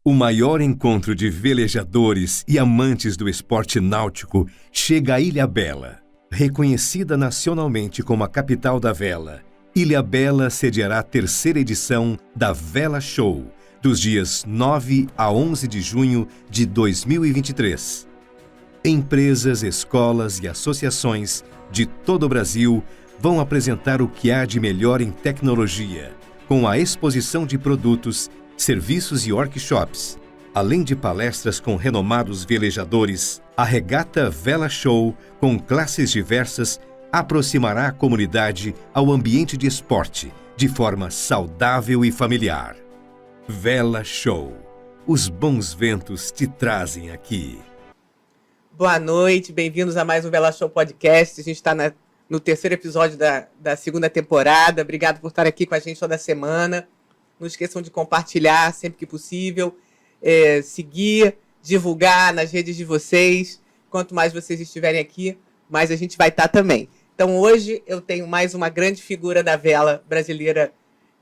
O maior encontro de velejadores e amantes do esporte náutico chega a Ilhabela. Reconhecida nacionalmente como a capital da vela, Ilhabela sediará a 3ª edição da Vela Show, dos dias 9 a 11 de junho de 2023. Empresas, escolas e associações de todo o Brasil vão apresentar o que há de melhor em tecnologia, com a exposição de produtos, serviços e workshops. Além de palestras com renomados velejadores, a Regata Vela Show, com classes diversas, aproximará a comunidade ao ambiente de esporte, de forma saudável e familiar. Vela Show. Os bons ventos te trazem aqui. Boa noite, bem-vindos a mais um Vela Show Podcast. A gente está no 3º episódio da 2ª temporada. Obrigado por estar aqui com a gente toda semana. Não esqueçam de compartilhar sempre que possível, seguir, divulgar nas redes de vocês. Quanto mais vocês estiverem aqui, mais a gente vai estar também. Então hoje eu tenho mais uma grande figura da vela brasileira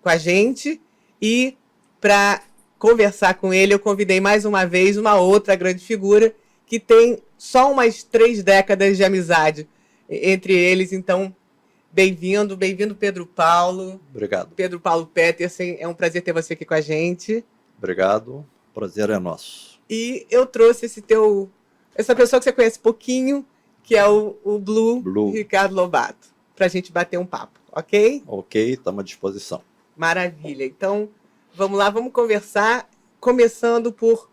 com a gente. E para conversar com ele, eu convidei mais uma vez uma outra grande figura que tem só umas 3 décadas de amizade entre eles. Então, bem-vindo Pedro Paulo. Obrigado. Pedro Paulo Petersen, é um prazer ter você aqui com a gente. Obrigado, o prazer é nosso. E eu trouxe essa pessoa que você conhece pouquinho, que é o Blue Ricardo Lobato, para a gente bater um papo, ok? Ok, estamos à disposição. Maravilha. Então, vamos lá, vamos conversar, começando por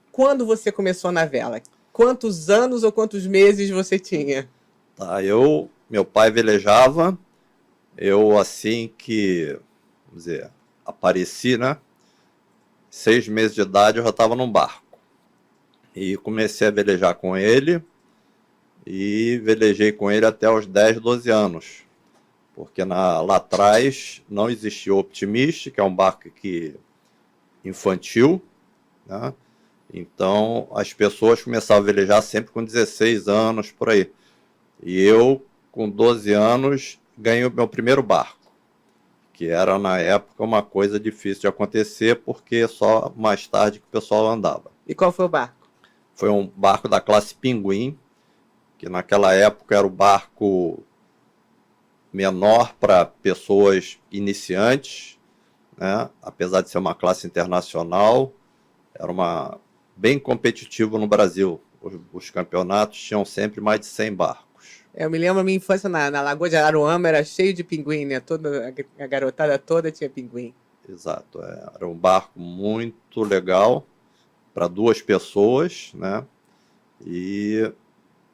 quando você começou na vela. Quantos anos ou quantos meses você tinha? Tá, meu pai velejava, eu assim que, vamos dizer, apareci, né? 6 meses de idade eu já estava num barco. E comecei a velejar com ele, e velejei com ele até os 10, 12 anos. Porque lá atrás não existia o Optimist, que é um barco infantil, né? Então as pessoas começavam a velejar sempre com 16 anos, por aí. E eu, com 12 anos, ganhei o meu primeiro barco, que era, na época, uma coisa difícil de acontecer, porque só mais tarde que o pessoal andava. E qual foi o barco? Foi um barco da classe Pinguim, que naquela época era o barco menor para pessoas iniciantes, né? Apesar de ser uma classe internacional, era bem competitivo no Brasil. Os campeonatos tinham sempre mais de 100 barcos. Eu me lembro da minha infância na Lagoa de Araruama, era cheio de pinguim, né? A garotada toda tinha pinguim. Exato, era um barco muito legal para 2 pessoas, né? E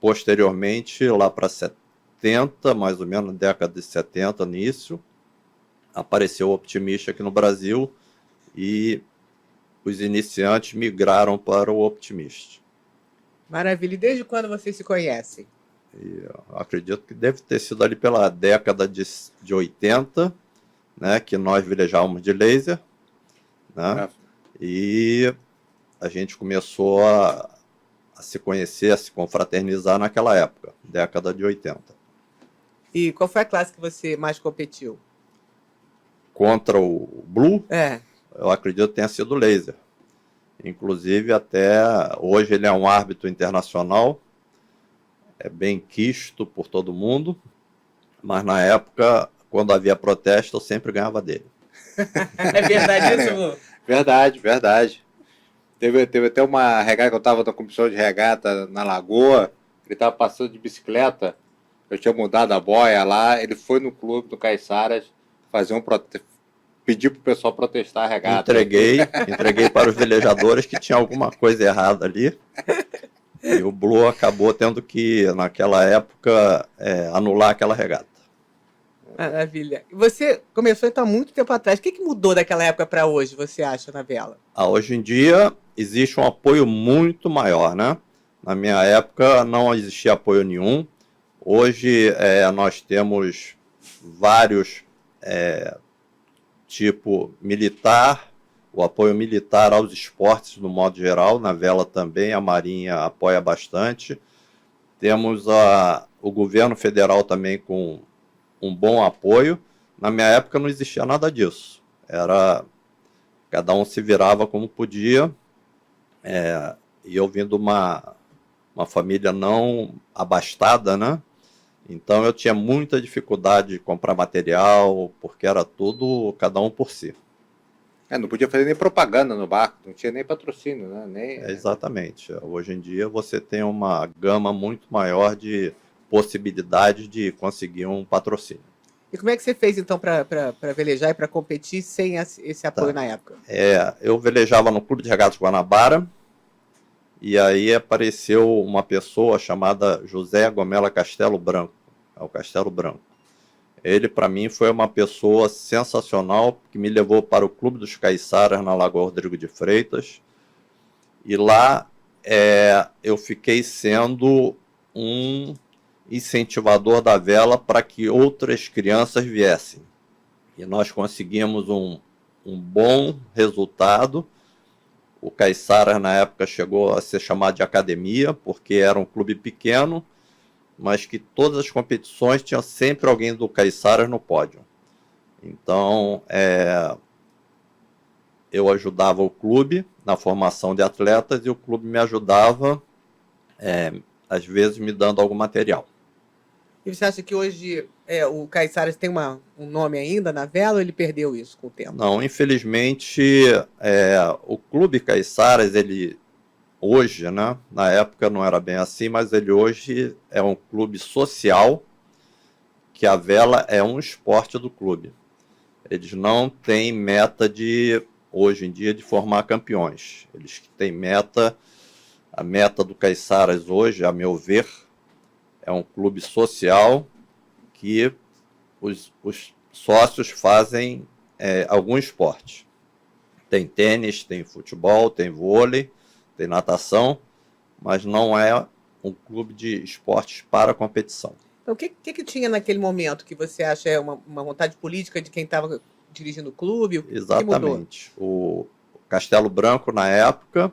posteriormente, lá para 70, mais ou menos, década de 70, início, apareceu o Optimist aqui no Brasil e os iniciantes migraram para o Optimist. Maravilha. E desde quando vocês se conhecem? E eu acredito que deve ter sido ali pela década de 80, né, que nós velejávamos de laser, né, e a gente começou a se conhecer, a se confraternizar naquela época, década de 80. E qual foi a classe que você mais competiu? Contra o Blue? Eu acredito que tenha sido laser. Inclusive, até hoje ele é um árbitro internacional, é bem quisto por todo mundo, mas na época, quando havia protesto, eu sempre ganhava dele. É verdade isso, Blue? Verdade. Teve até uma regata que eu estava na comissão de regata na Lagoa, ele estava passando de bicicleta, eu tinha mudado a boia lá, ele foi no clube do Caiçaras fazer pedir para o pessoal protestar a regata. Entreguei para os velejadores que tinha alguma coisa errada ali. E o Blue acabou tendo que, naquela época, anular aquela regata. Maravilha. E você começou então há muito tempo atrás. O que mudou daquela época para hoje, você acha, na vela? Hoje em dia existe um apoio muito maior, né? Na minha época não existia apoio nenhum. Hoje nós temos vários tipo militar, o apoio militar aos esportes no modo geral, na vela também, a Marinha apoia bastante. Temos o governo federal também com um bom apoio. Na minha época não existia nada disso. Cada um se virava como podia, E eu vim de uma família não abastada, né? Então eu tinha muita dificuldade de comprar material, porque era tudo cada um por si. Não podia fazer nem propaganda no barco, não tinha nem patrocínio, né? Exatamente. Hoje em dia você tem uma gama muito maior de possibilidades de conseguir um patrocínio. E como é que você fez, então, para velejar e para competir sem esse apoio na época? Eu velejava no Clube de Regatas Guanabara, e aí apareceu uma pessoa chamada José Gomela Castelo Branco, o Castelo Branco. Ele, para mim, foi uma pessoa sensacional, que me levou para o Clube dos Caiçaras, na Lagoa Rodrigo de Freitas. E lá eu fiquei sendo um incentivador da vela para que outras crianças viessem. E nós conseguimos um bom resultado. O Caiçaras, na época, chegou a ser chamado de academia, porque era um clube pequeno, mas que todas as competições tinha sempre alguém do Caiçaras no pódio. Então, eu ajudava o clube na formação de atletas e o clube me ajudava, às vezes, me dando algum material. E você acha que hoje o Caiçaras tem um nome ainda na vela ou ele perdeu isso com o tempo? Não, infelizmente, o Clube Caiçaras, ele hoje, né, na época não era bem assim, mas ele hoje é um clube social, que a vela é um esporte do clube. Eles não têm meta hoje em dia, de formar campeões. Eles têm a meta do Caiçaras hoje, a meu ver, é um clube social que os sócios fazem algum esporte. Tem tênis, tem futebol, tem vôlei, tem natação, mas não é um clube de esportes para competição. Então, o que tinha naquele momento que você acha uma vontade política de quem estava dirigindo o clube? Exatamente. O Castelo Branco, na época,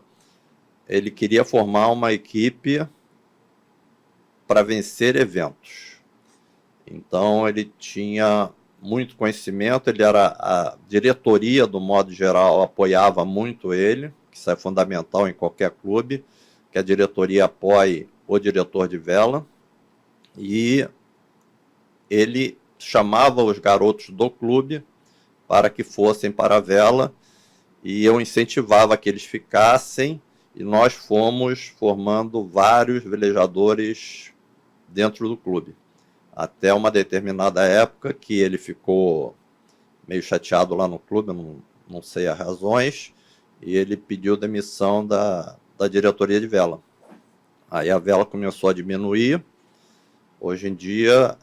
ele queria formar uma equipe para vencer eventos. Então, ele tinha muito conhecimento, a diretoria, do modo geral, apoiava muito ele, que isso é fundamental em qualquer clube, que a diretoria apoie o diretor de vela, e ele chamava os garotos do clube para que fossem para a vela, e eu incentivava que eles ficassem, e nós fomos formando vários velejadores dentro do clube. Até uma determinada época que ele ficou meio chateado lá no clube, não sei as razões, e ele pediu demissão da diretoria de vela. Aí a vela começou a diminuir. Hoje em dia,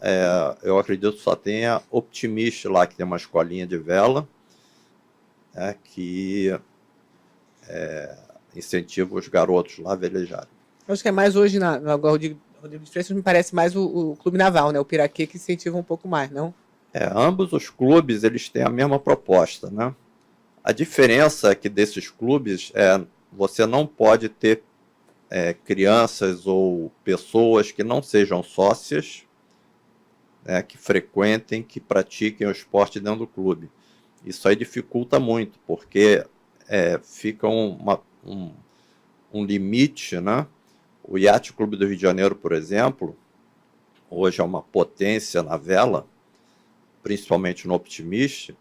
eu acredito que só tem a Optimist lá, que tem uma escolinha de vela, que incentiva os garotos lá a velejarem. Eu acho que é mais hoje na Rodrigo de Freitas, me parece mais o Clube Naval, né? O Piraquê, que incentiva um pouco mais, não? Ambos os clubes, eles têm a mesma proposta, né? A diferença é que desses clubes, você não pode ter crianças ou pessoas que não sejam sócias, que frequentem, que pratiquem o esporte dentro do clube. Isso aí dificulta muito, porque fica um limite, né? O Yacht Clube do Rio de Janeiro, por exemplo, hoje é uma potência na vela, principalmente no Optimist.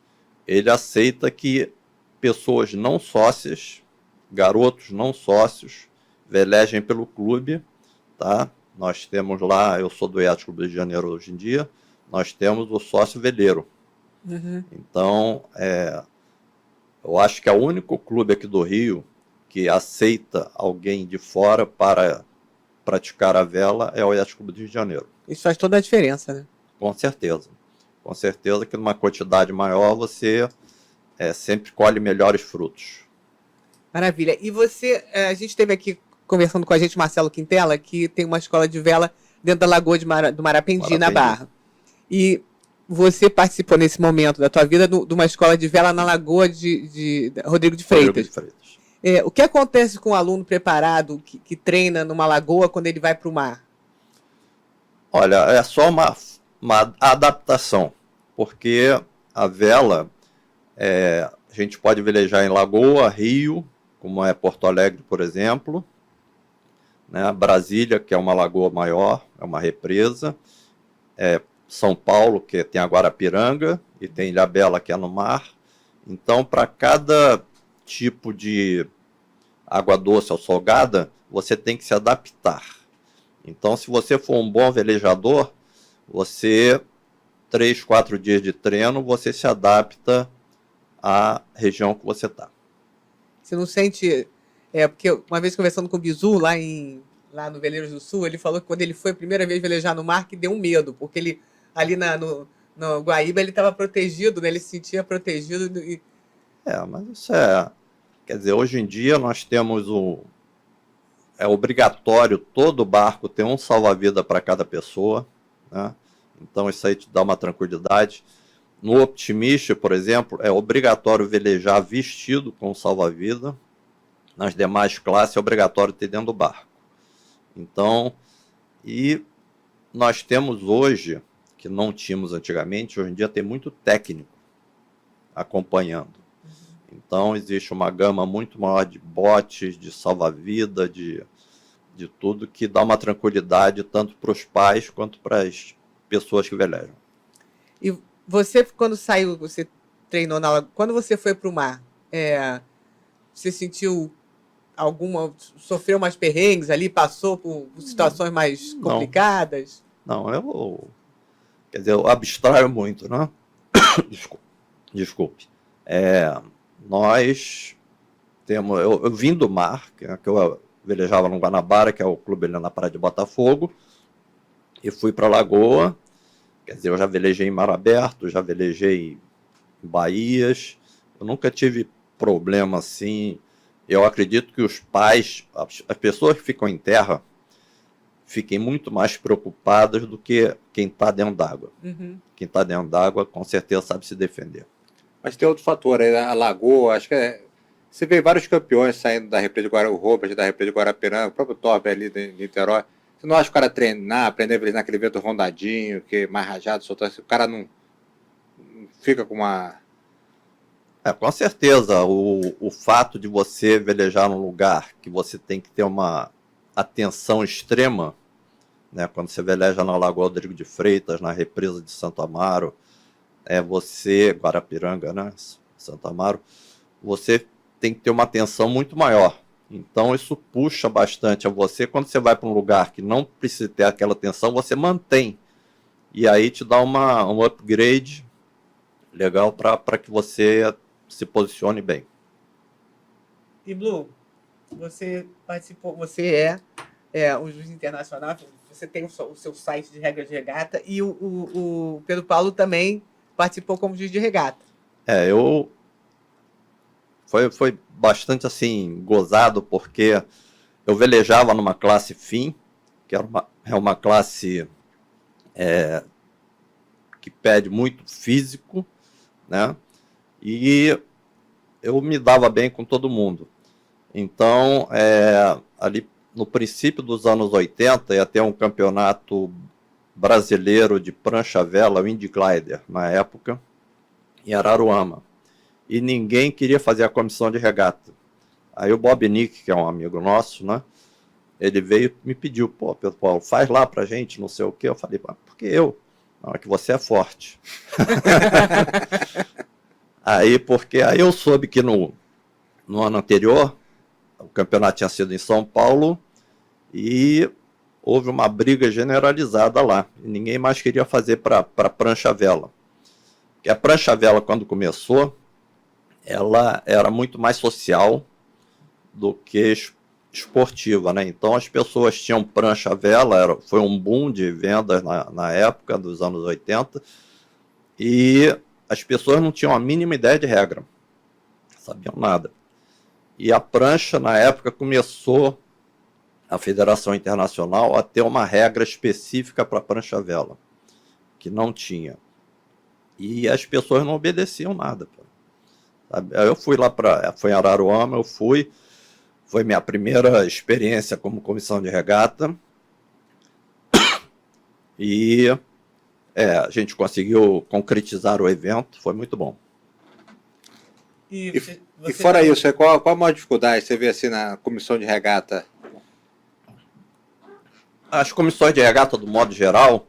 Ele aceita que pessoas não sócias, garotos não sócios, velejem pelo clube, tá? Nós temos lá, eu sou do Yacht Clube do Rio de Janeiro hoje em dia, nós temos o sócio veleiro. Uhum. Então, eu acho que é o único clube aqui do Rio que aceita alguém de fora para praticar a vela é o Yacht Clube do Rio de Janeiro. Isso faz toda a diferença, né? Com certeza. Com certeza que numa quantidade maior você sempre colhe melhores frutos. Maravilha. E você, a gente esteve aqui conversando com a gente, Marcelo Quintela, que tem uma escola de vela dentro da Lagoa do Marapendi, na Barra. E você participou nesse momento da tua vida de uma escola de vela na Lagoa de Rodrigo de Freitas. O que acontece com um aluno preparado que treina numa lagoa quando ele vai para o mar? Olha, é só uma adaptação, porque a vela, a gente pode velejar em lagoa, rio como é Porto Alegre, por exemplo, né? Brasília, que é uma lagoa maior, é uma represa, São Paulo, que tem a Guarapiranga, e tem Ilhabela, que é no mar. Então, para cada tipo de água doce ou salgada, você tem que se adaptar. Então, se você for um bom velejador, você, 3, 4 dias de treino, você se adapta à região que você está. Você não sente... porque uma vez conversando com o Bizu, lá no Veleiros do Sul, ele falou que quando ele foi a primeira vez velejar no mar, que deu um medo, porque ele, ali no Guaíba, ele estava protegido, né? Ele se sentia protegido. Mas isso quer dizer, hoje em dia nós temos é obrigatório todo barco ter um salva-vida para cada pessoa, né? Então isso aí te dá uma tranquilidade. No Optimist, por exemplo, é obrigatório velejar vestido com salva-vida. Nas demais classes é obrigatório ter dentro do barco. Então, e nós temos hoje, que não tínhamos antigamente, hoje em dia tem muito técnico acompanhando. Então, existe uma gama muito maior de botes, de salva-vida, de tudo, que dá uma tranquilidade tanto para os pais quanto para as pessoas que velejam. E você, quando saiu, você treinou na lagoa, quando você foi para o mar, você sentiu sofreu mais perrengues ali, passou por situações mais complicadas? Não, quer dizer, eu abstraio muito, né? Desculpe. Nós temos, eu vim do mar, que eu velejava no Guanabara, que é o clube ali na Praia de Botafogo, e fui para a Lagoa. Quer dizer, eu já velejei em mar aberto, já velejei em baías, eu nunca tive problema assim. Eu acredito que os pais, as pessoas que ficam em terra, fiquem muito mais preocupadas do que quem está dentro d'água. Uhum. Quem está dentro d'água, com certeza, sabe se defender. Mas tem outro fator aí, a Lagoa, acho que você vê vários campeões saindo da represa de Guarapiranga, o Robert da represa de Guarapiranga, o próprio Torbe ali de Niterói. Você não acha o cara treinar, aprender a velejar naquele vento rondadinho, que é mais rajado, soltar, o cara não fica com uma... Com certeza, o fato de você velejar num lugar que você tem que ter uma atenção extrema, né, quando você veleja na Lagoa Rodrigo de Freitas, na represa de Santo Amaro, Guarapiranga, né, Santo Amaro, você tem que ter uma atenção muito maior. Então isso puxa bastante a você. Quando você vai para um lugar que não precisa ter aquela atenção, você mantém. E aí te dá um upgrade legal para que você se posicione bem. E Blue, você participou, você é um juiz internacional, você tem o seu site de regras de regata, e o Pedro Paulo também participou como juiz de regata. Foi bastante assim gozado, porque eu velejava numa classe fim, que é uma classe que pede muito físico, né? E eu me dava bem com todo mundo. Então, ali no princípio dos anos 80, ia ter um campeonato brasileiro de prancha-vela, o Indy Glider, na época, em Araruama. E ninguém queria fazer a comissão de regata. Aí o Bob Nick, que é um amigo nosso, né? Ele veio e me pediu, Pedro Paulo, faz lá pra gente, não sei o quê. Eu falei, porque eu? Não, é que você é forte. Porque eu soube que no ano anterior, o campeonato tinha sido em São Paulo e houve uma briga generalizada lá. E ninguém mais queria fazer para prancha-vela. Porque a prancha-vela, quando começou, ela era muito mais social do que esportiva, né? Então as pessoas tinham prancha-vela, foi um boom de vendas na época dos anos 80, e as pessoas não tinham a mínima ideia de regra, sabiam nada. E a prancha, na época, começou a Federação Internacional a ter uma regra específica para prancha-vela, que não tinha. E as pessoas não obedeciam nada. Sabe? Aí eu fui lá foi em Araruama, foi minha primeira experiência como comissão de regata. E a gente conseguiu concretizar o evento, foi muito bom. E, E fora isso, qual a maior dificuldade que você vê assim na comissão de regata? As comissões de regata, do modo geral,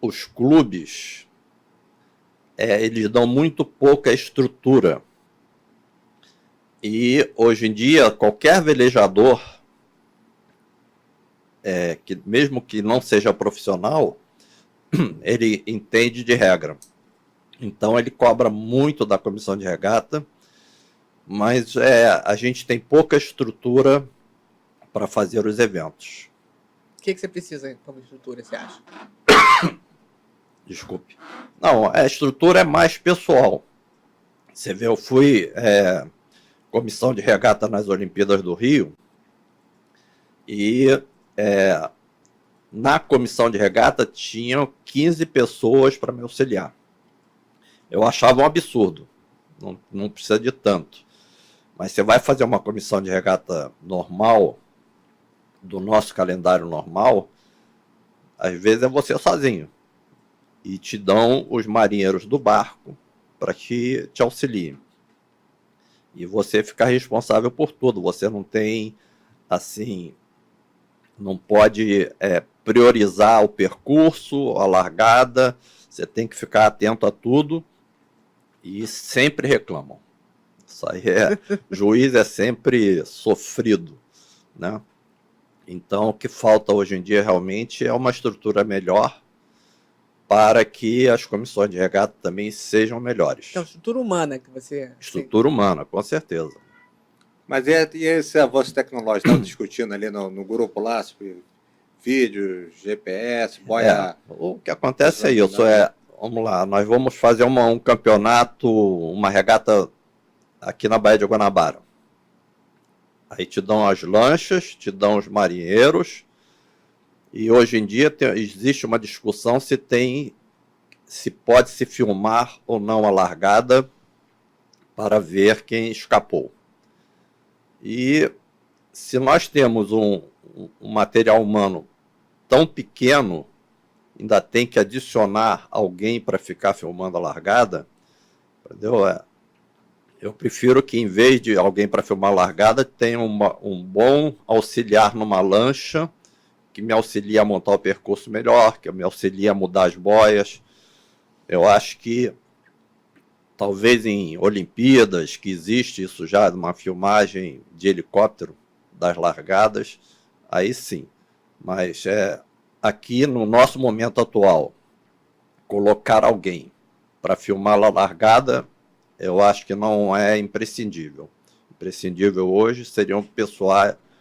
os clubes, eles dão muito pouca estrutura. E, hoje em dia, qualquer velejador, que, mesmo que não seja profissional, ele entende de regra. Então, ele cobra muito da comissão de regata, mas a gente tem pouca estrutura para fazer os eventos. O que você precisa como estrutura, você acha? Desculpe. Não, a estrutura é mais pessoal. Você vê, eu fui comissão de regata nas Olimpíadas do Rio e na comissão de regata tinham 15 pessoas para me auxiliar. Eu achava um absurdo. Não precisa de tanto. Mas você vai fazer uma comissão de regata normal, do nosso calendário normal, às vezes é você sozinho. E te dão os marinheiros do barco para que te auxiliem. E você fica responsável por tudo. Você não tem, assim, não pode priorizar o percurso, a largada. Você tem que ficar atento a tudo e sempre reclamam. Isso aí juiz é sempre sofrido, né? Então, o que falta hoje em dia realmente é uma estrutura melhor para que as comissões de regata também sejam melhores. Então, estrutura humana que você... Estrutura humana, com certeza. Mas e esse avanço tecnológico? Estava discutindo ali no grupo lá, sobre vídeo, GPS, boia... O que acontece é isso, vamos lá, nós vamos fazer um campeonato, uma regata aqui na Baía de Guanabara. Aí te dão as lanchas, te dão os marinheiros, e hoje em dia existe uma discussão se pode se filmar ou não a largada para ver quem escapou. E se nós temos um material humano tão pequeno, ainda tem que adicionar alguém para ficar filmando a largada, entendeu? Eu prefiro que, em vez de alguém para filmar a largada, tenha um bom auxiliar numa lancha, que me auxilia a montar o percurso melhor, que me auxilia a mudar as boias. Eu acho que, talvez em Olimpíadas, que existe isso já, uma filmagem de helicóptero das largadas, aí sim. Mas aqui, no nosso momento atual, colocar alguém para filmar a largada, eu acho que não é imprescindível. Imprescindível hoje seriam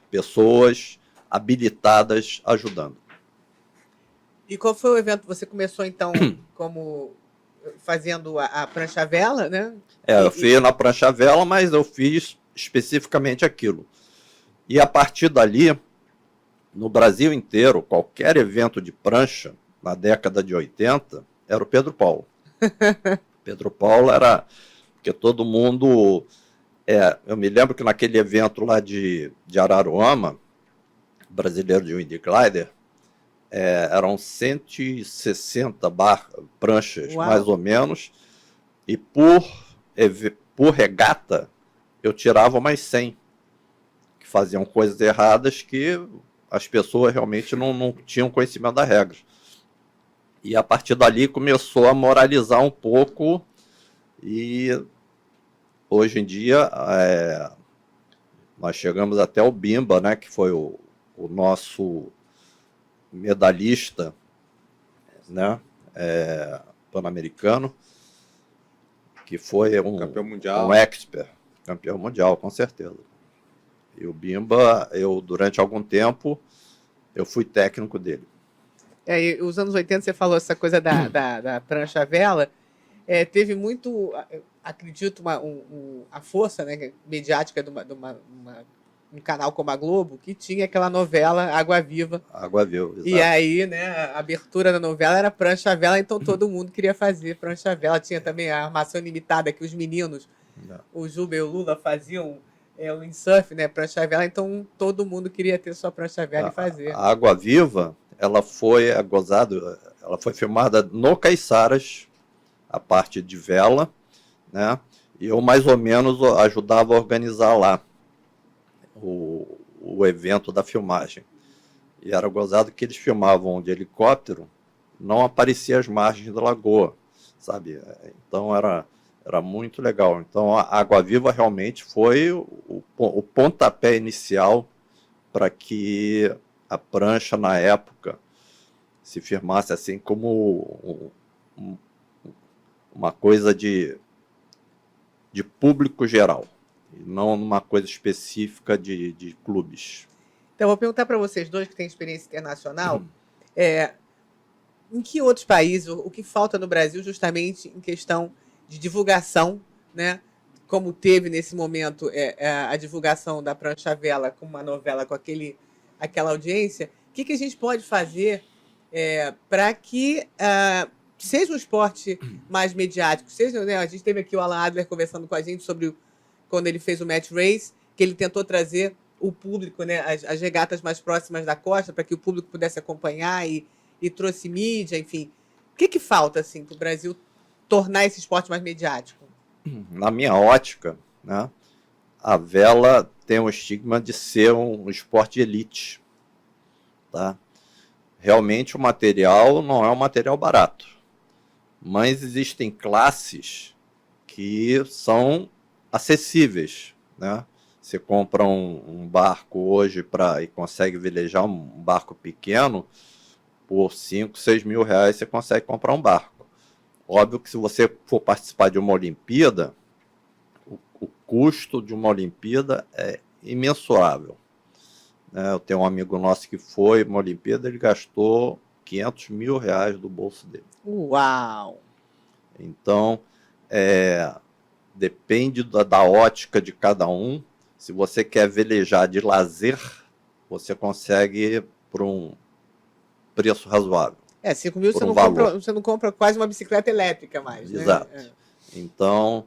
pessoas habilitadas ajudando. E qual foi o evento? Você começou, então, como fazendo a prancha-vela, né? Eu fiz na prancha-vela, mas eu fiz especificamente aquilo. E a partir dali, no Brasil inteiro, qualquer evento de prancha, na década de 80, era o Pedro Paulo. Pedro Paulo era... Porque todo mundo... eu me lembro que naquele evento lá de Araruama, brasileiro de Wind Glider, eram 160 pranchas, Uau, mais ou menos, e por regata eu tirava mais 100, que faziam coisas erradas que as pessoas realmente não tinham conhecimento da regra. E a partir dali começou a moralizar um pouco, e hoje em dia nós chegamos até o Bimba, né, que foi o nosso medalhista, né, pan-americano, que foi campeão mundial. um expert, campeão mundial, com certeza. E o Bimba, durante algum tempo, eu fui técnico dele. E os anos 80, você falou essa coisa da prancha-vela, teve muito, acredito, a força, né, mediática de um canal como a Globo, que tinha aquela novela Água Viva. Água Viva, exato. E aí, né, a abertura da novela era prancha-vela, então todo mundo queria fazer prancha-vela. Tinha também a armação limitada que os meninos, o Juba e o Lula, faziam o windsurf, né, prancha-vela, então todo mundo queria ter sua prancha-vela e fazer. A Água Viva, ela foi filmada no Caiçaras, a parte de vela, né? E eu mais ou menos ajudava a organizar lá o evento da filmagem. E era gozado que eles filmavam de helicóptero, não aparecia as margens da lagoa, sabe? Então era muito legal. Então a Água Viva realmente foi o pontapé inicial para que a prancha, na época, se firmasse assim como uma coisa de público geral, e não uma coisa específica de clubes. Então, eu vou perguntar para vocês dois que têm experiência internacional, em que outros países, o que falta no Brasil justamente em questão de divulgação, né? Como teve nesse momento a divulgação da Prancha à Vela com uma novela com aquela audiência, o que a gente pode fazer para que seja um esporte mais mediático? Seja, né, a gente teve aqui o Alan Adler conversando com a gente sobre quando ele fez o Match Race, que ele tentou trazer o público, né, as regatas mais próximas da costa, para que o público pudesse acompanhar e trouxe mídia, enfim. O que falta assim, para o Brasil tornar esse esporte mais mediático? Na minha ótica, né, a vela tem o estigma de ser um esporte de elite. Tá? Realmente o material não é um material barato, mas existem classes que são acessíveis, né? Você compra um barco hoje e consegue velejar um barco pequeno, por 5, 6 mil reais você consegue comprar um barco. Óbvio que se você for participar de uma Olimpíada, o custo de uma Olimpíada é imensurável. Eu tenho um amigo nosso que foi uma Olimpíada, ele gastou 500 mil reais do bolso dele. Uau! Então, depende da ótica de cada um. Se você quer velejar de lazer, você consegue por um preço razoável. 5 mil você não compra quase uma bicicleta elétrica mais. Exato. Né? Então,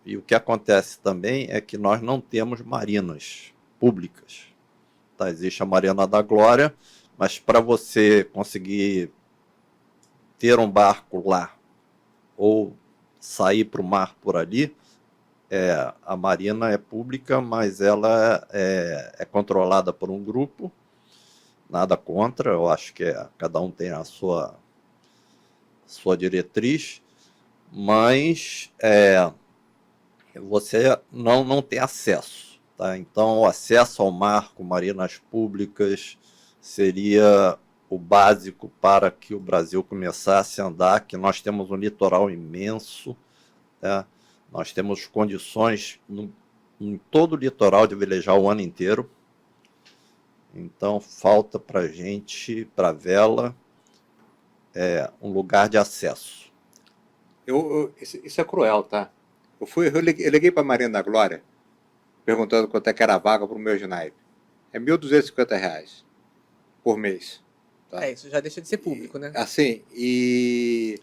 e o que acontece também é que nós não temos marinas públicas. Tá? Existe a Marina da Glória, mas para você conseguir ter um barco lá ou sair para o mar por ali, a marina é pública, mas ela é controlada por um grupo. Nada contra, eu acho que cada um tem a sua diretriz, mas você não tem acesso. Tá? Então, o acesso ao mar com marinas públicas seria o básico para que o Brasil começasse a andar, que nós temos um litoral imenso, né? Nós temos condições em todo o litoral de velejar o ano inteiro. Então, falta para a gente, para a vela, um lugar de acesso. Isso é cruel, tá? Eu liguei para a Marina da Glória, perguntando quanto é que era a vaga para o meu snipe. É R$ 1.250 por mês. Tá? Isso já deixa de ser público, né? Assim, e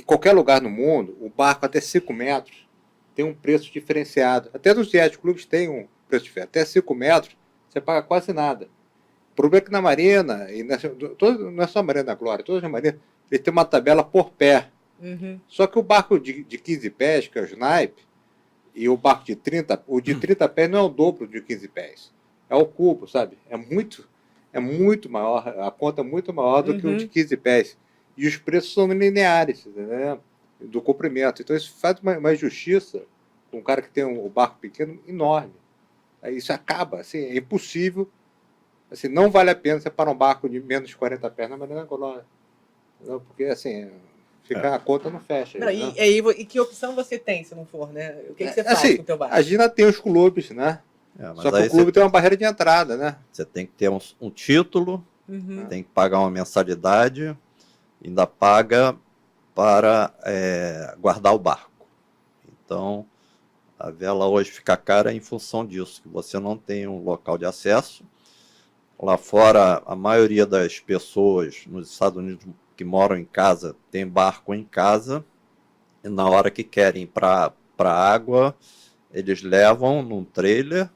qualquer lugar no mundo, o barco até 5 metros tem um preço diferenciado. Até nos yacht clubes tem um preço diferente. Até 5 metros você paga quase nada. O problema é que na Marina, não é só a Marina da Glória, todas as marinas, ele tem uma tabela por pé. Uhum. Só que o barco de 15 pés, que é o snipe, e o barco de 30, o de 30 pés não é o dobro de 15 pés. É o cubo, sabe? É muito maior, a conta é muito maior do que o de 15 pés. E os preços são lineares, né? Do comprimento. Então isso faz uma injustiça com um cara que tem um barco pequeno enorme. Aí isso acaba, assim, é impossível. Assim, não vale a pena você parar um barco de menos de 40 pés na Marina da Glória. Porque, assim, a conta não fecha. Não, e que opção você tem se não for, né? O que você faz assim, com o teu barco? A Gina tem os clubes, né? Só que o clube tem uma barreira de entrada, né? Você tem que ter um título, tem que pagar uma mensalidade, ainda paga para guardar o barco. Então, a vela hoje fica cara em função disso, que você não tem um local de acesso. Lá fora, a maioria das pessoas nos Estados Unidos que moram em casa tem barco em casa, e na hora que querem ir para a água, eles levam num trailer,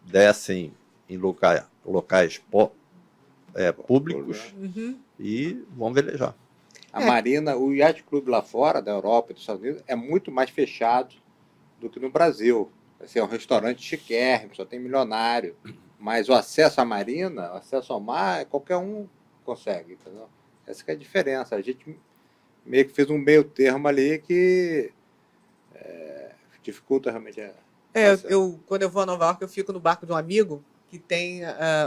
descem em locais públicos e vão velejar. A Marina, o Yacht Club lá fora, da Europa e dos Estados Unidos, é muito mais fechado do que no Brasil. Assim, é um restaurante chiquérrimo, só tem milionário. Mas o acesso à marina, o acesso ao mar, qualquer um consegue, entendeu? Essa que é a diferença. A gente meio que fez um meio termo ali que dificulta realmente Quando eu vou a Nova York, eu fico no barco de um amigo que tem...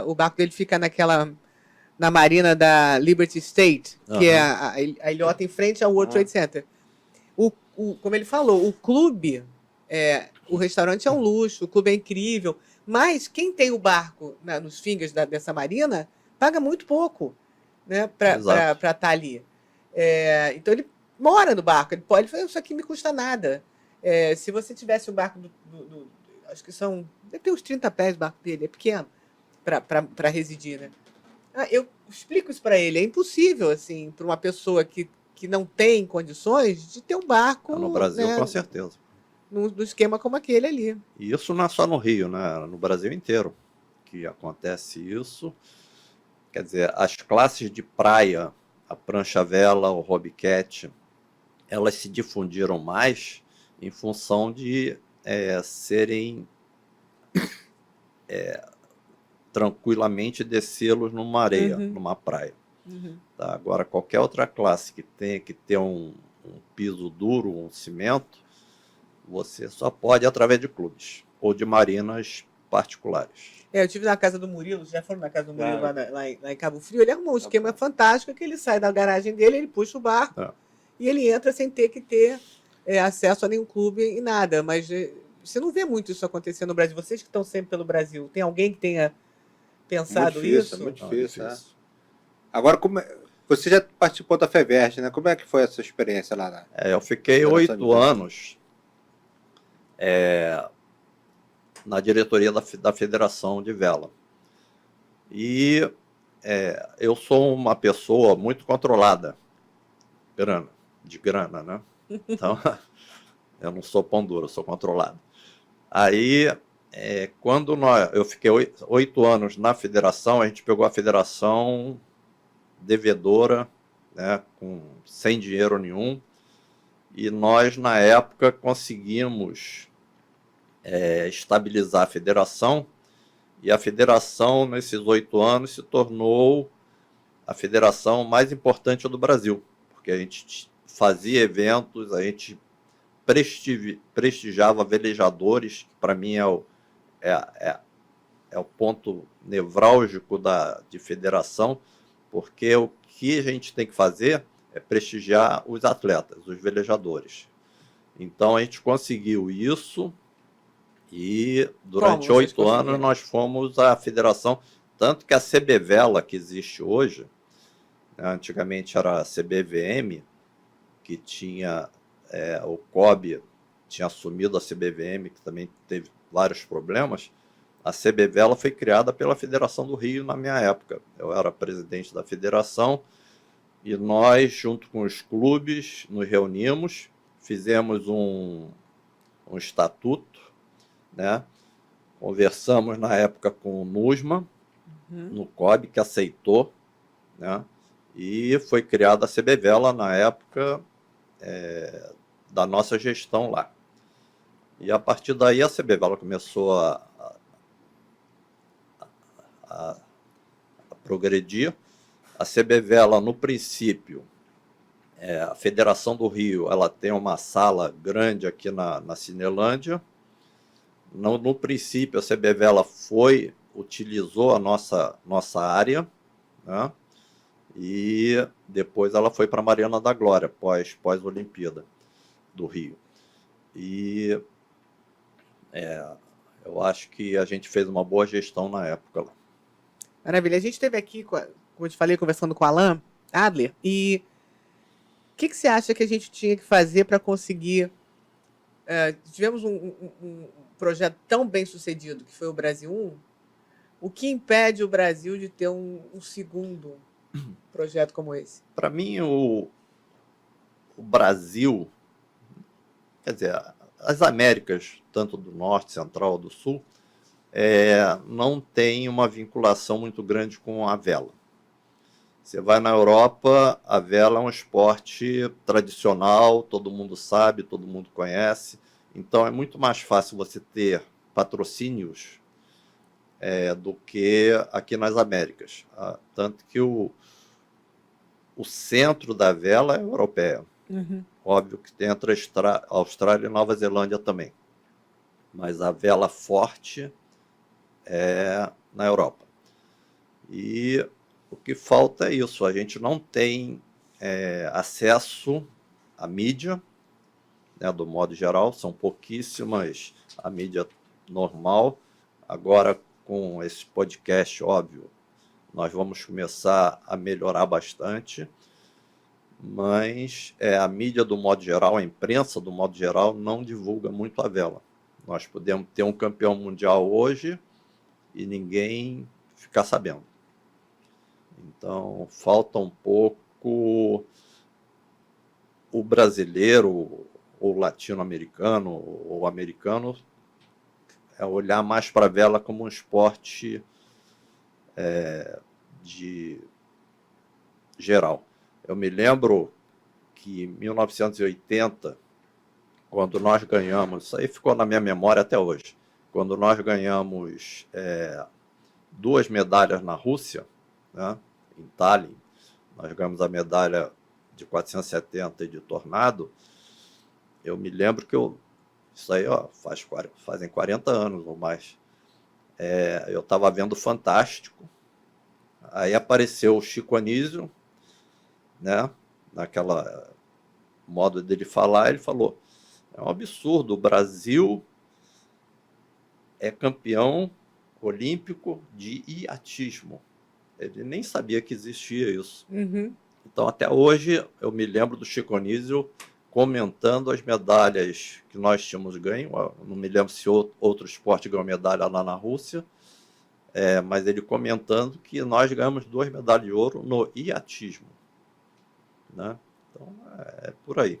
o barco dele fica na marina da Liberty State, que é a ilhota em frente ao World Trade Center. Como ele falou, o clube, o restaurante é um luxo, o clube é incrível, mas quem tem o barco nos fingers dessa marina paga muito pouco, né, para estar ali. Então ele mora no barco, ele pode falar, isso aqui me custa nada. Se você tivesse o barco acho que deve ter uns 30 pés o barco dele, é pequeno para residir, né? Eu explico isso para ele, é impossível assim para uma pessoa que não tem condições de ter um barco No Brasil, né, com certeza. no esquema como aquele ali. E isso não é só no Rio, né? No Brasil inteiro que acontece isso. Quer dizer, as classes de praia, a prancha-vela, o hobbycat, elas se difundiram mais em função de serem tranquilamente descê-los numa areia, numa praia. Tá? Agora, qualquer outra classe que tenha que ter um piso duro, um cimento, você só pode através de clubes ou de marinas particulares. Eu estive na casa do Murilo, já foram na casa do Murilo lá em Cabo Frio, ele arrumou um esquema fantástico, que ele sai da garagem dele, ele puxa o barco e ele entra sem ter que ter acesso a nenhum clube e nada. Mas você não vê muito isso acontecer no Brasil. Vocês que estão sempre pelo Brasil, tem alguém que tenha pensado isso? É muito difícil. Agora, você já participou da FEVERJ, né? Como é que foi essa experiência lá? Eu fiquei 8 anos na diretoria da Federação de Vela. E eu sou uma pessoa muito controlada. De grana, né? Então, eu não sou pão duro, eu sou controlado. Aí, quando eu fiquei 8 anos na federação, a gente pegou a federação devedora, né, sem dinheiro nenhum, e nós, na época, conseguimos estabilizar a federação, e a federação, nesses 8 anos, se tornou a federação mais importante do Brasil, porque a gente fazia eventos, a gente prestigiava velejadores, que para mim é o ponto nevrálgico de federação, porque o que a gente tem que fazer é prestigiar os atletas, os velejadores. Então a gente conseguiu isso e durante 8 anos nós fomos a federação, tanto que a CBVela que existe hoje, né, antigamente era a CBVM, que tinha o COB tinha assumido a CBVM, que também teve vários problemas. A CBVela foi criada pela Federação do Rio na minha época. Eu era presidente da federação e nós, junto com os clubes, nos reunimos, fizemos um estatuto, né? Conversamos na época com o NUSMA, no COB, que aceitou, né? E foi criada a CBVela na época da nossa gestão lá. E a partir daí a CBVela começou a progredir. A CBVela, no princípio, a Federação do Rio, ela tem uma sala grande aqui na Cinelândia. No princípio, a CBVela utilizou a nossa área, né? E depois ela foi para a Mariana da Glória, pós-Olimpíada do Rio. E eu acho que a gente fez uma boa gestão na época lá. Maravilha. A gente esteve aqui, como eu te falei, conversando com o Alan Adler, e o que você acha que a gente tinha que fazer para conseguir... tivemos um projeto tão bem sucedido, que foi o Brasil 1, o que impede o Brasil de ter um segundo projeto como esse? Para mim, o Brasil, quer dizer, as Américas, tanto do Norte, Central, do Sul, não tem uma vinculação muito grande com a vela. Você vai na Europa, a vela é um esporte tradicional, todo mundo sabe, todo mundo conhece. Então é muito mais fácil você ter patrocínios do que aqui nas Américas. Tanto que o centro da vela é europeia. Uhum. Óbvio que tem entre Austrália e Nova Zelândia também. Mas a vela forte é na Europa. E o que falta é isso. A gente não tem acesso à mídia, né, do modo geral. São pouquíssimas a mídia normal. Agora, com esse podcast, óbvio, nós vamos começar a melhorar bastante. Mas a mídia, do modo geral, a imprensa, do modo geral, não divulga muito a vela. Nós podemos ter um campeão mundial hoje e ninguém ficar sabendo. Então, falta um pouco o brasileiro, ou latino-americano, ou americano, olhar mais para a vela como um esporte de geral. Eu me lembro que em 1980, quando nós ganhamos, isso aí ficou na minha memória até hoje, quando nós ganhamos 2 medalhas na Rússia, né, em Tallinn, nós ganhamos a medalha de 470 e de Tornado. Eu me lembro que isso aí fazem 40 anos ou mais. Eu estava vendo Fantástico, aí apareceu o Chico Anísio, né, naquela modo dele falar, ele falou: é um absurdo, o Brasil é campeão olímpico de iatismo. Ele nem sabia que existia isso. Uhum. Então, até hoje, eu me lembro do Chico Anísio comentando as medalhas que nós tínhamos ganho. Eu não me lembro se outro esporte ganhou medalha lá na Rússia, mas ele comentando que nós ganhamos 2 medalhas de ouro no iatismo. Né? Então, é por aí.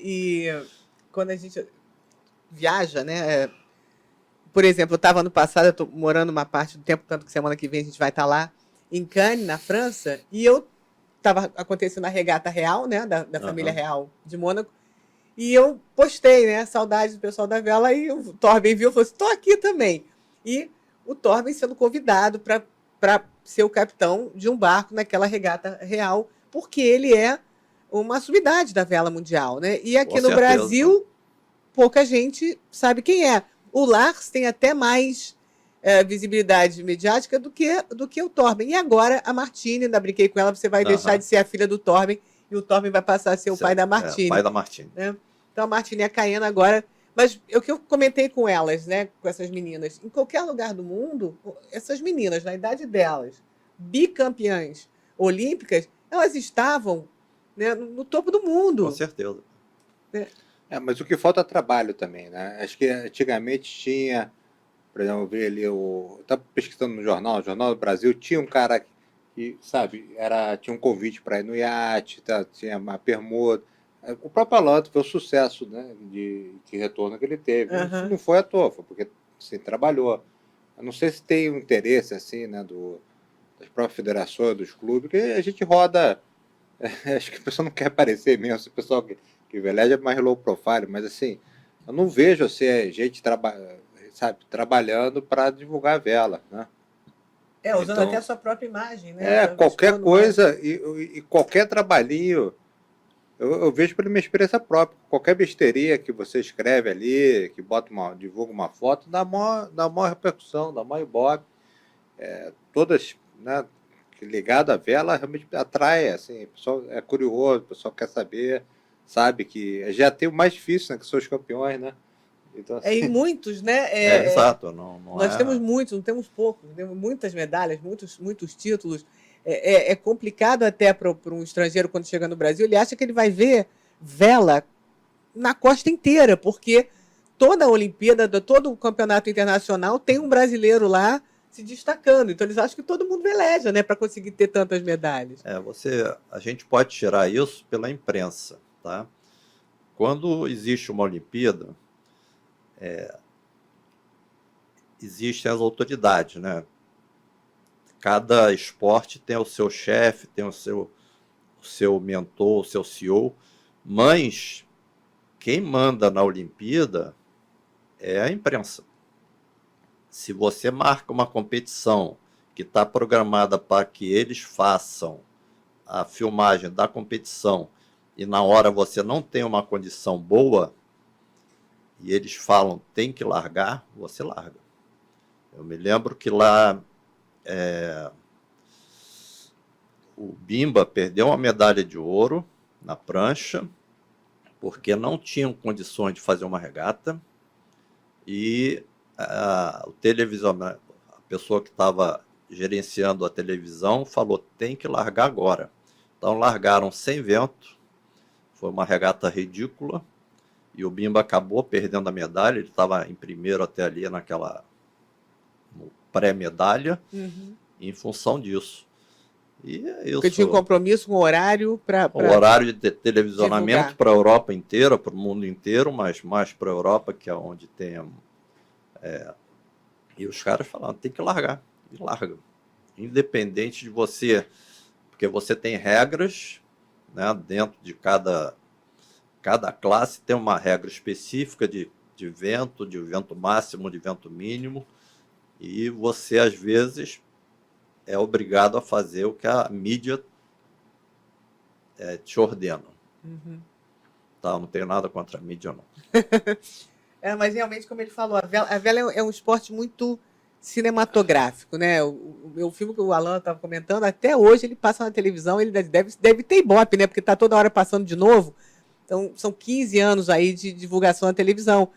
E quando a gente viaja, né? Por exemplo, eu estava ano passado, eu estou morando uma parte do tempo, tanto que semana que vem a gente vai estar lá, em Cannes, na França, e eu estava acontecendo a regata real, né? Da família real de Mônaco, e eu postei, né? Saudades do pessoal da vela, e o Torben viu e falou assim: estou aqui também. E o Torben sendo convidado para ser o capitão de um barco naquela regata real, porque ele é uma sumidade da vela mundial, né? E aqui Com no certeza. Brasil, pouca gente sabe quem é. O Lars tem até mais visibilidade mediática do que o Torben. E agora a Martine, ainda brinquei com ela, você vai deixar de ser a filha do Torben e o Torben vai passar a ser o pai da Martine. Pai da Martine. Né? Então a Martine é caindo agora. Mas o que eu comentei com elas, né, com essas meninas, em qualquer lugar do mundo, essas meninas, na idade delas, bicampeãs olímpicas, elas estavam, né, no topo do mundo. Com certeza. Mas o que falta é trabalho também, né? Acho que antigamente tinha, por exemplo, eu vi ali, eu estava pesquisando no Jornal do Brasil, tinha um cara que, sabe, tinha um convite para ir no iate, tinha uma permuta. O próprio Alan foi o sucesso, né, de retorno que ele teve. Uhum. Não foi à toa, foi porque assim, trabalhou. Eu não sei se tem um interesse assim, né, das próprias federações, dos clubes, que a gente roda. Acho que o pessoal não quer aparecer mesmo, o pessoal que veleja é mais low profile, mas assim, eu não vejo assim, gente trabalhando para divulgar a vela, né? Usando Então, até a sua própria imagem, né? Qualquer coisa e qualquer trabalhinho, eu vejo pela minha experiência própria, qualquer besteirinha que você escreve ali, que divulga uma foto, dá maior repercussão, dá maior ibope. Todas, né, ligado à vela, realmente atrai, assim, o pessoal é curioso, o pessoal quer saber, sabe que já tem o mais difícil, né, que são os campeões, né? Então, assim, E muitos, né? Exato. Nós temos muitos, não temos poucos, temos muitas medalhas, muitos títulos. É complicado até para um estrangeiro, quando chega no Brasil, ele acha que ele vai ver vela na costa inteira, porque toda a Olimpíada, todo o campeonato internacional tem um brasileiro lá se destacando. Então eles acham que todo mundo veleja, né, para conseguir ter tantas medalhas. A gente pode tirar isso pela imprensa, tá? Quando existe uma Olimpíada, existem as autoridades, né? cada esporte tem o seu chefe, tem o seu mentor, o seu CEO, mas quem manda na Olimpíada é a imprensa. Se você marca uma competição que está programada para que eles façam a filmagem da competição e na hora você não tem uma condição boa e eles falam tem que largar, você larga. Eu me lembro que lá o Bimba perdeu uma medalha de ouro na prancha porque não tinham condições de fazer uma regata e o televisionamento, a pessoa que estava gerenciando a televisão falou tem que largar agora. Então largaram sem vento, foi uma regata ridícula e o Bimba acabou perdendo a medalha, ele estava em primeiro até ali no pré-medalha, em função disso. E é isso. Porque tinha um compromisso com o horário para... O horário de televisionamento para a Europa inteira, para o mundo inteiro, mas mais para a Europa, que é onde tem... E os caras falando, tem que largar. E larga. Independente de você... Porque você tem regras, né, dentro de cada classe tem uma regra específica de vento máximo, de vento mínimo, e você, às vezes, é obrigado a fazer o que a mídia te ordena. Tá, não tenho nada contra a mídia, não. Mas realmente, como ele falou, a vela é um esporte muito cinematográfico, né? O filme que o Alan estava comentando, até hoje ele passa na televisão, ele deve ter ibope, né? Porque está toda hora passando de novo. Então, são 15 anos aí de divulgação na televisão.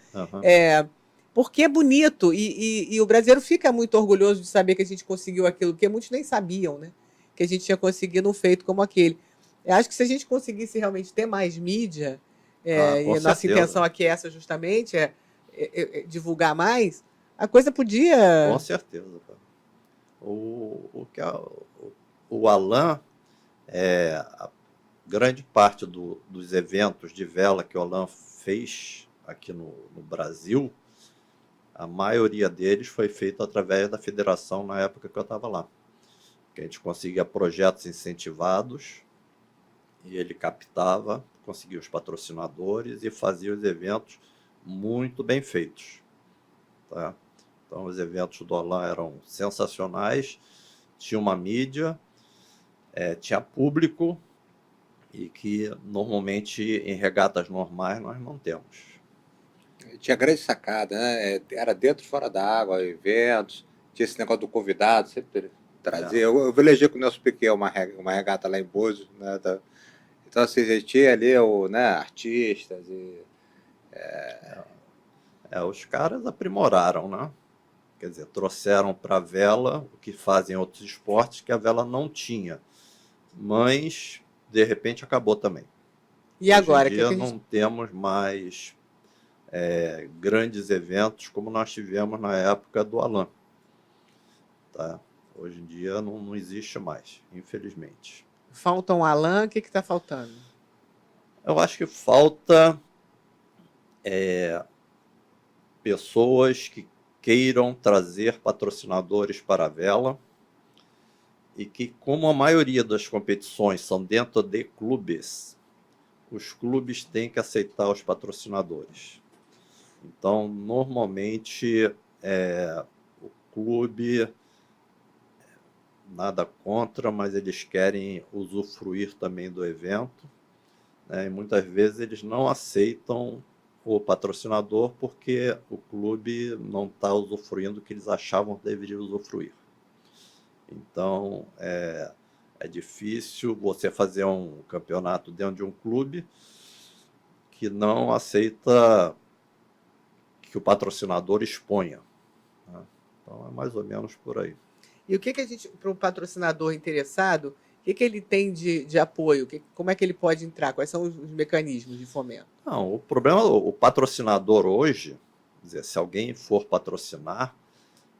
Porque é bonito e o brasileiro fica muito orgulhoso de saber que a gente conseguiu aquilo, porque muitos nem sabiam, né? Que a gente tinha conseguido um feito como aquele. Eu acho que se a gente conseguisse realmente ter mais mídia, e a nossa intenção aqui é essa justamente, divulgar mais, a coisa podia... Com certeza. O Alan, a grande parte dos eventos de vela que o Alan fez aqui no Brasil, a maioria deles foi feito através da federação na época que eu estava lá. Que a gente conseguia projetos incentivados e ele captava, conseguia os patrocinadores e fazia os eventos muito bem feitos. Tá? Então, os eventos do Alan eram sensacionais, tinha uma mídia, tinha público, e que normalmente em regatas normais nós não temos. Tinha grande sacada, né? Era dentro e fora da água, eventos, tinha esse negócio do convidado, sempre trazia. Eu velejei com o Nelson Piquet uma regata lá em Búzios, né? Então, assim, a gente tinha ali artistas e... Os caras aprimoraram, né? Quer dizer, trouxeram para a vela o que fazem outros esportes que a vela não tinha. Mas, de repente, acabou também. E agora? Hoje em dia não temos mais grandes eventos como nós tivemos na época do Alan. Tá? Hoje em dia não existe mais, infelizmente. Falta um Alan, o que está faltando? Eu acho que falta pessoas que queiram trazer patrocinadores para a vela e que, como a maioria das competições são dentro de clubes, os clubes têm que aceitar os patrocinadores. Então, normalmente, o clube, nada contra, mas eles querem usufruir também do evento, né? E muitas vezes eles não aceitam o patrocinador porque o clube não está usufruindo o que eles achavam que deveria usufruir. Então, é difícil você fazer um campeonato dentro de um clube que não aceita que o patrocinador exponha. Né? Então, é mais ou menos por aí. E o que a gente, para o patrocinador interessado, o que ele tem de apoio? Como é que ele pode entrar? Quais são os mecanismos de fomento? Não, o problema, o patrocinador hoje, quer dizer, se alguém for patrocinar,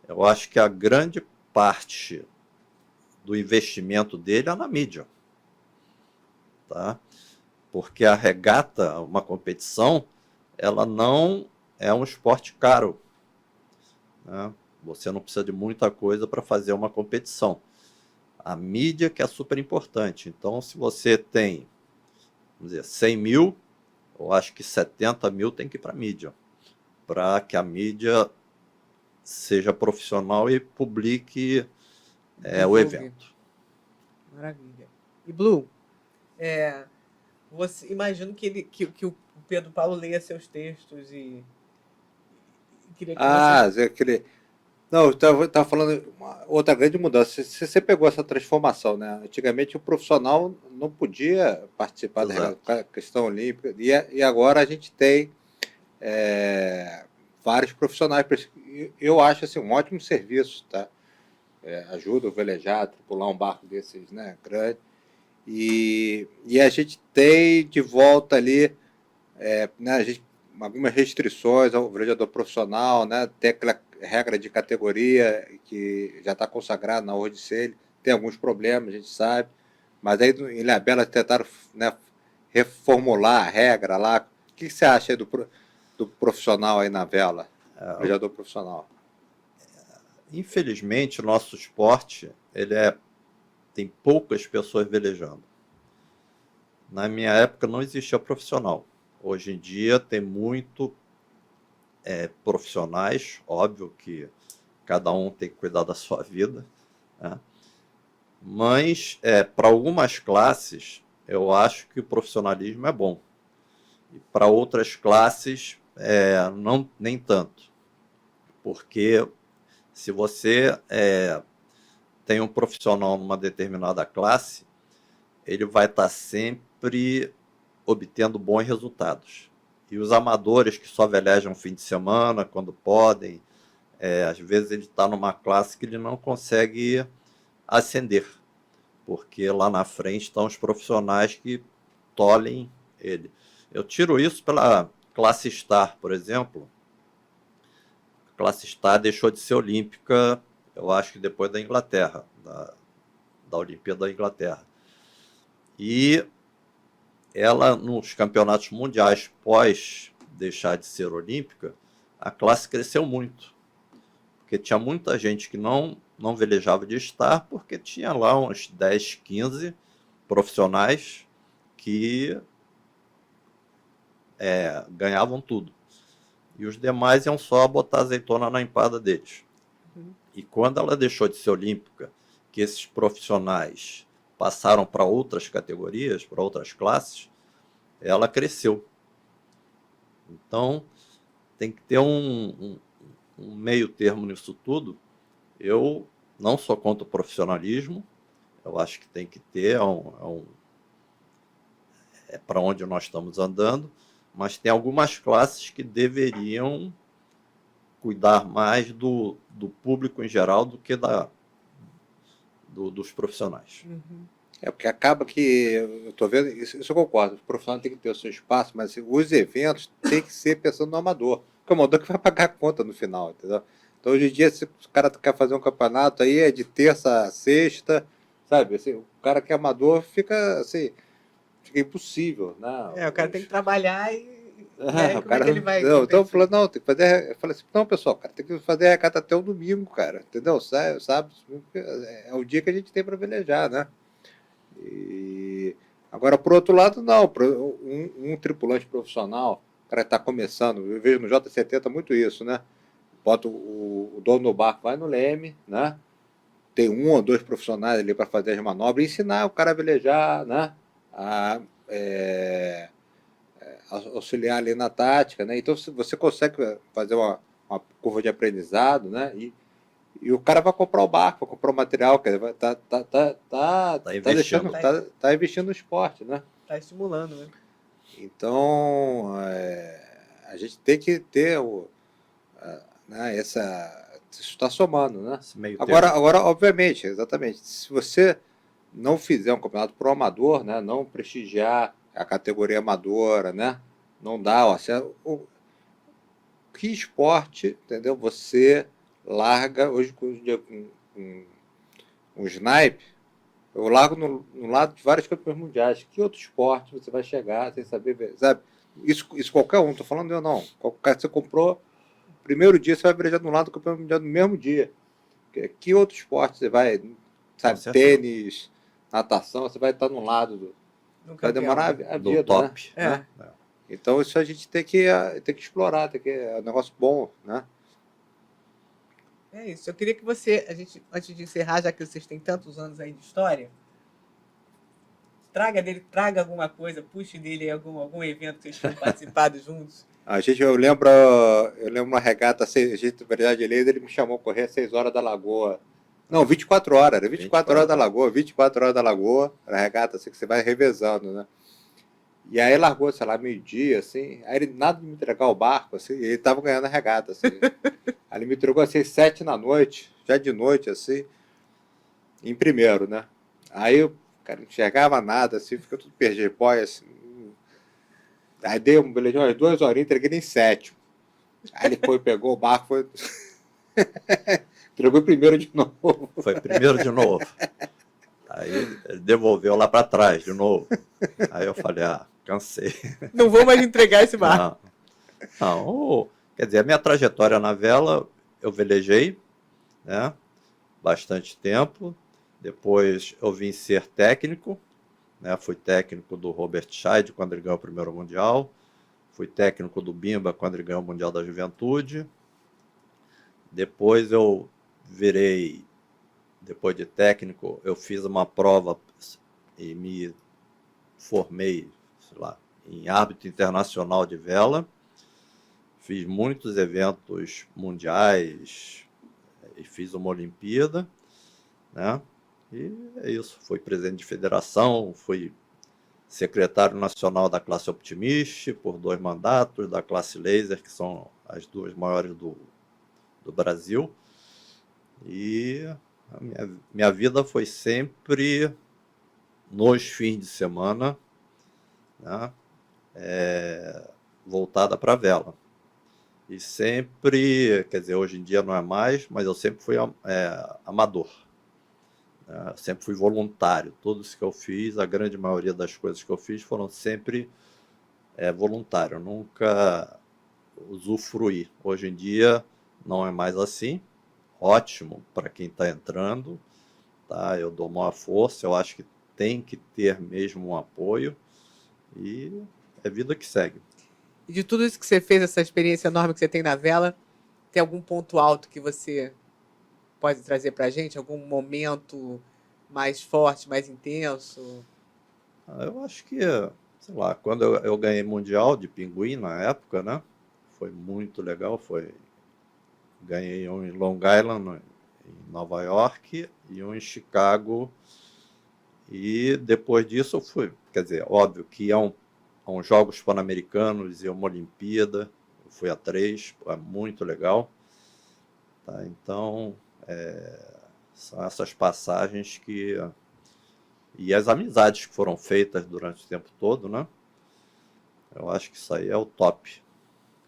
eu acho que a grande parte do investimento dele é na mídia. Tá? Porque a regata, uma competição, ela não é um esporte caro. Né? Você não precisa de muita coisa para fazer uma competição. A mídia que é super importante. Então, se você tem, vamos dizer, 100 mil, eu acho que 70 mil tem que ir para a mídia, para que a mídia seja profissional e publique o Divulgue. evento. Maravilha. E Blue, você imagino que o Pedro Paulo leia seus textos e queria que você... Aquele... Não, eu estava falando outra grande mudança. Você pegou essa transformação, né? Antigamente o profissional não podia participar da questão olímpica e agora a gente tem vários profissionais. Eu acho assim, um ótimo serviço, tá? Ajuda o velejar, tripular um barco desses, né, grande. E a gente tem de volta ali, né, algumas restrições ao velejador profissional, né? Tem aquela regra de categoria que já está consagrada na World Sail, tem alguns problemas, a gente sabe, mas aí em Ilhabela tentaram, né, reformular a regra lá. O que você acha aí do profissional aí na vela, velejador profissional? Infelizmente, o nosso esporte tem poucas pessoas velejando. Na minha época não existia profissional. Hoje em dia tem muito profissionais, óbvio que cada um tem que cuidar da sua vida, né? Mas para algumas classes eu acho que o profissionalismo é bom. E para outras classes não, nem tanto. Porque se você tem um profissional numa determinada classe, ele vai estar sempre obtendo bons resultados. E os amadores que só velejam um fim de semana, quando podem, às vezes ele está numa classe que ele não consegue ascender, porque lá na frente estão os profissionais que tolhem ele. Eu tiro isso pela classe Star, por exemplo. A classe Star deixou de ser olímpica, eu acho que depois da Inglaterra, da Olimpíada da Inglaterra. E ela, nos campeonatos mundiais, pós deixar de ser olímpica, a classe cresceu muito. Porque tinha muita gente que não velejava de Star, porque tinha lá uns 10, 15 profissionais que ganhavam tudo. E os demais iam só botar azeitona na empada deles. E quando ela deixou de ser olímpica, que esses profissionais passaram para outras categorias, para outras classes, ela cresceu. Então, tem que ter um meio termo nisso tudo. Eu não sou contra o profissionalismo, eu acho que tem que ter, para onde nós estamos andando, mas tem algumas classes que deveriam cuidar mais do público em geral do que dos profissionais. Uhum. Porque acaba que, eu estou vendo, isso eu concordo, o profissional tem que ter o seu espaço, mas assim, os eventos tem que ser pensando no amador, porque é o amador que vai pagar a conta no final, entendeu? Então hoje em dia, se o cara quer fazer um campeonato aí, é de terça a sexta, sabe? Assim, o cara que é amador fica assim, fica impossível, né? O cara tem que trabalhar e o como é que ele vai não, então eu competir? falei, não, tem que fazer. Eu falei assim, não, pessoal, cara, tem que fazer a regata até o domingo, cara, entendeu? Sabe? É o dia que a gente tem para velejar, né? E agora, por outro lado, não. Um tripulante profissional, o cara está começando, eu vejo no J70 muito isso, né? Bota o dono do barco, vai no leme, né? Tem um ou dois profissionais ali para fazer as manobras e ensinar o cara a velejar, né? Auxiliar ali na tática, né? Então você consegue fazer uma curva de aprendizado, né? E o cara vai comprar o barco, vai comprar o material, quer dizer, tá investindo no esporte, né? Tá estimulando, né? Então a gente tem que ter né, isso está somando, né? Agora, obviamente, exatamente, se você não fizer um campeonato pro amador, né, não prestigiar a categoria amadora, né, não dá, que esporte, entendeu? Você larga hoje com um snipe, eu largo no lado de vários campeões mundiais. Que outro esporte você vai chegar sem saber, sabe? Isso qualquer um, tô falando eu não. Qualquer você comprou, primeiro dia você vai velejar no lado do campeão mundial no mesmo dia. Que outro esporte você vai? sabe, certeza. tênis, natação, você vai estar no lado Nunca vai demorar a Do vida, top. É. né? Então isso a gente tem que explorar, é um negócio bom, né? É isso. Eu queria que você, antes de encerrar, já que vocês têm tantos anos aí de história, traga alguma coisa, puxe dele algum evento que vocês tenham participado juntos. Eu lembro uma regata, na verdade, ele me chamou a correr às 6 horas da Lagoa. Não, 24 horas, era 24 horas da Lagoa, 24 horas da Lagoa, era regata, assim, que você vai revezando, né? E aí largou, sei lá, meio-dia, assim, aí ele nada de me entregar o barco, assim, e ele tava ganhando a regata, assim. Aí ele me entregou, assim, 7 da noite, já de noite, assim, em primeiro, né? Aí eu, cara, não enxergava nada, assim, ficou tudo perdido, boy, assim. Aí dei um belejão, umas 2 horinhas, entreguei ele em sétimo. Aí ele foi, pegou o barco, foi... entregou primeiro de novo. Foi primeiro de novo. Aí ele devolveu lá para trás de novo. Aí eu falei, cansei. Não vou mais entregar esse barco. Não, quer dizer, a minha trajetória na vela, eu velejei, né, bastante tempo. Depois eu vim ser técnico, né, fui técnico do Robert Scheid quando ele ganhou o primeiro Mundial. Fui técnico do Bimba quando ele ganhou o Mundial da Juventude. Depois eu virei, depois de técnico, eu fiz uma prova e me formei, sei lá, em árbitro internacional de vela. Fiz muitos eventos mundiais e fiz uma Olimpíada, né? E é isso. Fui presidente de federação, fui secretário nacional da classe Optimist por 2 mandatos, da classe Laser, que são as 2 maiores do Brasil. E a minha vida foi sempre nos fins de semana, né, voltada para a vela. E sempre, quer dizer, hoje em dia não é mais, mas eu sempre fui amador. Sempre fui voluntário. Tudo isso que eu fiz, a grande maioria das coisas que eu fiz foram sempre voluntário. Eu nunca usufruí. Hoje em dia não é mais assim. Ótimo para quem está entrando. Tá? Eu dou maior força. Eu acho que tem que ter mesmo um apoio. E é vida que segue. E de tudo isso que você fez, essa experiência enorme que você tem na vela, tem algum ponto alto que você pode trazer pra gente? Algum momento mais forte, mais intenso? Eu acho que, sei lá, quando eu ganhei Mundial de Pinguim na época, né? Foi muito legal. Ganhei um em Long Island, em Nova York, e um em Chicago. E depois disso eu fui, quer dizer, óbvio que a uns Jogos Pan-Americanos e uma Olimpíada, eu fui a 3, é muito legal. Tá? Então, são essas passagens e as amizades que foram feitas durante o tempo todo, né? Eu acho que isso aí é o top.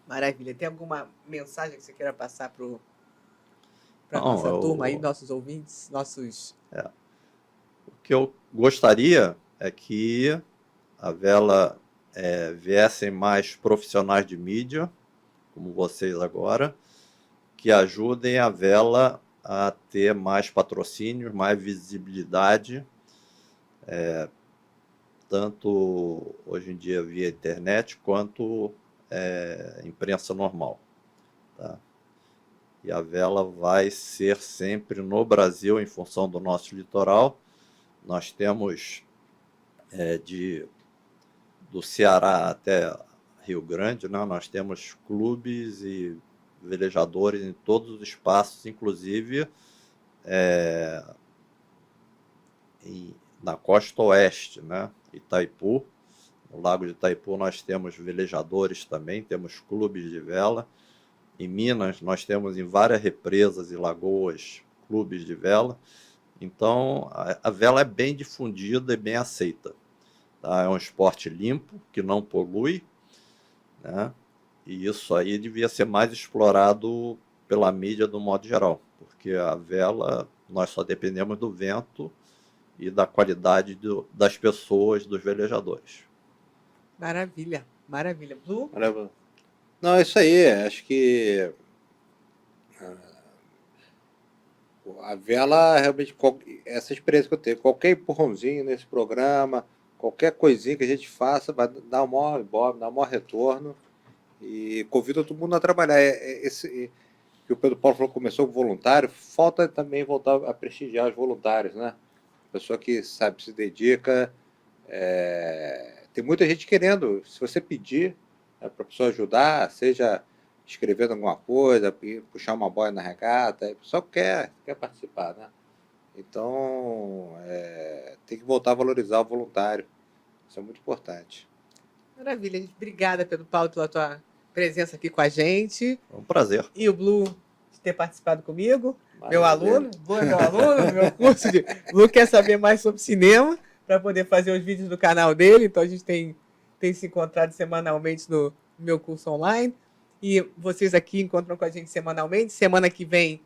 Maravilha. Tem alguma mensagem que você queira passar para Não, nossa turma aí, nossos ouvintes, nossos... O que eu gostaria é que a vela viessem mais profissionais de mídia, como vocês agora, que ajudem a vela a ter mais patrocínios, mais visibilidade, tanto hoje em dia via internet, quanto imprensa normal. Tá? E a vela vai ser sempre no Brasil, em função do nosso litoral. Nós temos do Ceará até Rio Grande, né? Nós temos clubes e velejadores em todos os espaços, inclusive na costa oeste, né? Itaipu, no Lago de Itaipu nós temos velejadores também, temos clubes de vela. Em Minas nós temos em várias represas e lagoas clubes de vela. Então a vela é bem difundida e bem aceita. Tá? É um esporte limpo, que não polui, né? E isso aí devia ser mais explorado pela mídia do modo geral, porque a vela, nós só dependemos do vento e da qualidade das pessoas, dos velejadores. Maravilha, maravilha. Blue? Maravilha. Não, é isso aí. Acho que A vela, realmente, essa experiência que eu tenho, qualquer empurrãozinho nesse programa, qualquer coisinha que a gente faça, vai dar um maior ibope, dar um maior retorno. E convido todo mundo a trabalhar. Esse que o Pedro Paulo falou que começou com voluntário, falta também voltar a prestigiar os voluntários, né? Pessoa que, sabe, se dedica. Tem muita gente querendo. Se você pedir para a pessoa ajudar, seja escrevendo alguma coisa, puxar uma boia na regata, a pessoa quer participar, né? Então, tem que voltar a valorizar o voluntário. Isso é muito importante. Maravilha. Obrigada, Pedro Paulo, pela tua presença aqui com a gente. É um prazer. E o Blue de ter participado comigo. Meu Maravilha. aluno. Blue é meu aluno no meu curso de... Blue quer saber mais sobre cinema para poder fazer os vídeos do canal dele. Então a gente tem se encontrado semanalmente no meu curso online. E vocês aqui encontram com a gente semanalmente. Semana que vem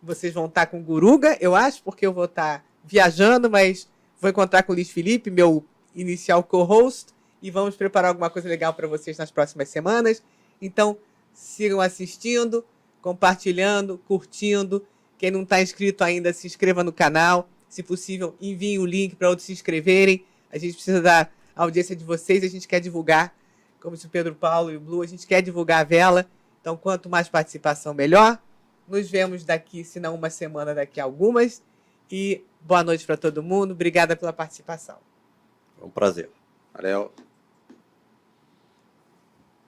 vocês vão estar com o Guruga, eu acho, porque eu vou estar viajando, mas vou encontrar com o Luiz Felipe, meu inicial co-host, e vamos preparar alguma coisa legal para vocês nas próximas semanas. Então, sigam assistindo, compartilhando, curtindo. Quem não está inscrito ainda, se inscreva no canal. Se possível, enviem o link para outros se inscreverem. A gente precisa da audiência de vocês, a gente quer divulgar, como disse o Pedro Paulo e o Blue, a gente quer divulgar a vela. Então, quanto mais participação, melhor. Nos vemos daqui, se não uma semana, daqui a algumas. E boa noite para todo mundo. Obrigada pela participação. É um prazer. Valeu.